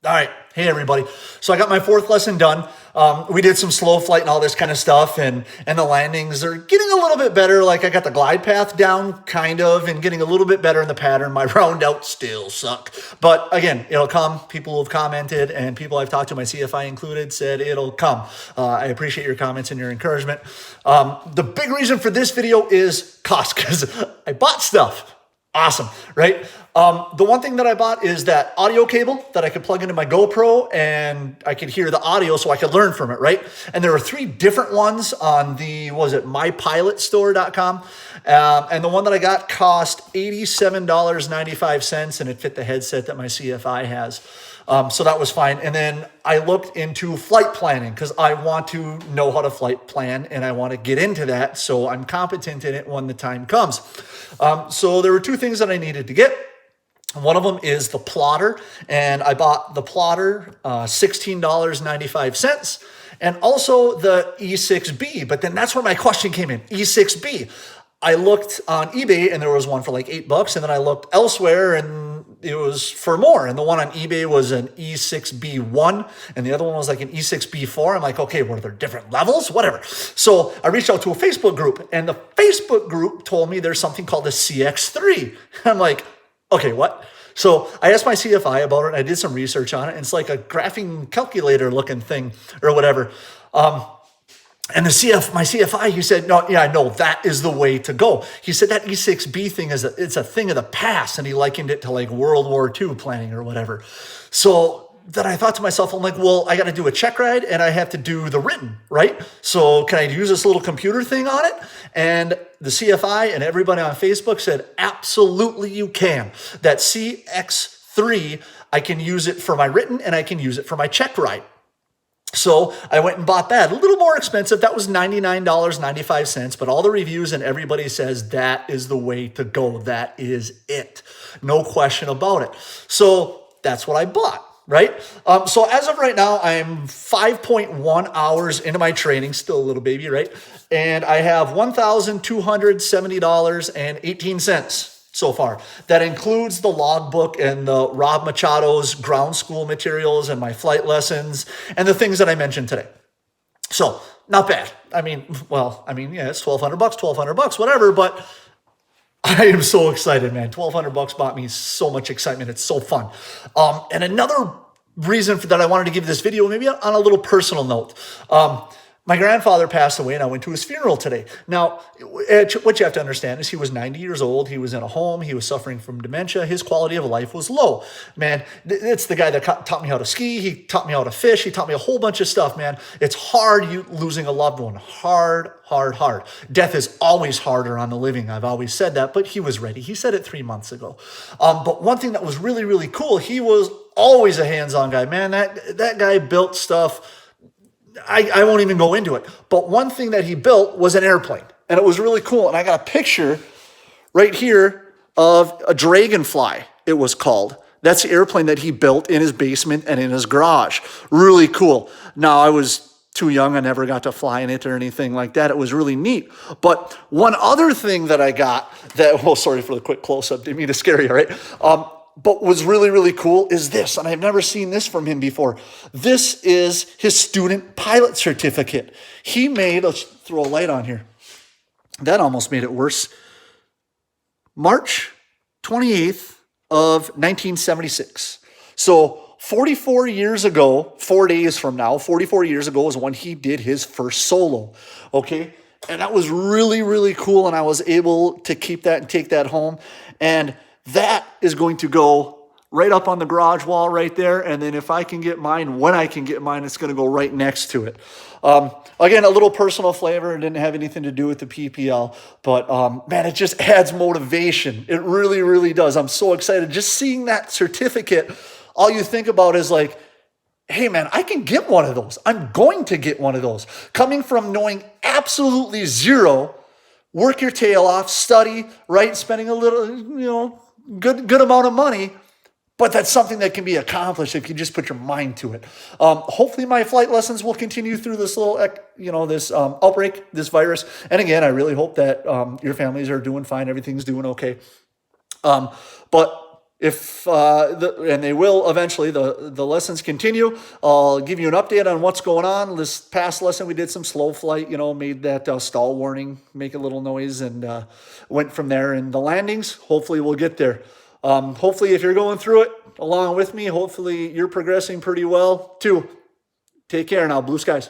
All right. Hey, everybody. So I got my fourth lesson done. We did some slow flight and all this kind of stuff, and the landings are getting a little bit better. Like I got the glide path down, kind of, and getting a little bit better in the pattern. My round out still suck. But again, it'll come. People have commented, and people I've talked to, my CFI included, said it'll come. I appreciate your comments and your encouragement. The big reason for this video is cost, because I bought stuff. Awesome, right? The one thing that I bought is that audio cable that I could plug into my GoPro and I could hear the audio so I could learn from it, right? And there are 3 different ones on the, mypilotstore.com. And the one that I got cost $87.95 and it fit the headset that my CFI has. So that was fine. And then I looked into flight planning because I want to know how to flight plan and I want to get into that so I'm competent in it when the time comes. So there were 2 things that I needed to get. One of them is the plotter, and I bought the plotter, $16.95, and also the E6B. But then that's where my question came in, E6B. I looked on eBay and there was one for like $8, and then I looked elsewhere and it was for more. And the one on eBay was an E6B1 and the other one was like an E6B4. I'm like, okay, were there different levels? Whatever. So I reached out to a Facebook group, and the Facebook group told me there's something called a CX3. I'm like, okay, what? So I asked my CFI about it. And I did some research on it. And it's like a graphing calculator looking thing or whatever. And my CFI, he said, no, that is the way to go. He said that E6B thing it's a thing of the past. And he likened it to like World War II planning or whatever. So then I thought to myself, I'm like, well, I got to do a check ride and I have to do the written, right? So can I use this little computer thing on it? And the CFI and everybody on Facebook said, absolutely you can. That CX3, I can use it for my written and I can use it for my check ride. So I went and bought that. A little more expensive. That was $99.95, but all the reviews and everybody says that is the way to go. That is it. No question about it. So that's what I bought. Right? So as of right now, I'm 5.1 hours into my training, still a little baby, right? And I have $1,270.18 so far. That includes the logbook and the Rob Machado's ground school materials and my flight lessons and the things that I mentioned today. So not bad. Yeah, it's $1,200, whatever, but I am so excited, man. $1,200 bought me so much excitement. It's so fun. And another reason for that I wanted to give this video, maybe on a little personal note. My grandfather passed away and I went to his funeral today. Now, what you have to understand is he was 90 years old. He was in a home. He was suffering from dementia. His quality of life was low. Man, it's the guy that taught me how to ski. He taught me how to fish. He taught me a whole bunch of stuff, man. It's hard losing a loved one. Hard. Death is always harder on the living. I've always said that, but he was ready. He said it 3 months ago. But one thing that was really, really cool, he was always a hands-on guy. Man, that guy built stuff. I won't even go into it. But one thing that he built was an airplane. And it was really cool. And I got a picture right here of a Dragonfly, it was called. That's the airplane that he built in his basement and in his garage. Really cool. Now, I was too young. I never got to fly in it or anything like that. It was really neat. But one other thing that I got sorry for the quick close-up. Didn't mean to scare you, right? But what's really, really cool is this, and I've never seen this from him before. This is his student pilot certificate. He made, let's throw a light on here. That almost made it worse. March 28th of 1976. So 44 years ago, 4 days from now, 44 years ago is when he did his first solo, okay? And that was really, really cool, and I was able to keep that and take that home. And that is going to go right up on the garage wall right there. And then if I can get mine, when I can get mine, it's going to go right next to it. Again, a little personal flavor. It didn't have anything to do with the PPL. But, man, it just adds motivation. It really, really does. I'm so excited. Just seeing that certificate, all you think about is like, hey, man, I can get one of those. I'm going to get one of those. Coming from knowing absolutely zero, work your tail off, study, right? Spending a little, good amount of money, but that's something that can be accomplished if you just put your mind to it. Hopefully my flight lessons will continue through this little, this outbreak, this virus. And again, I really hope that your families are doing fine. Everything's doing okay. But if and they will eventually, the lessons continue. I'll give you an update on what's going on. This past lesson we did some slow flight, made that stall warning make a little noise, and went from there. And the landings, hopefully we'll get there. Hopefully if you're going through it along with me, hopefully you're progressing pretty well too. Take care now. Blue skies.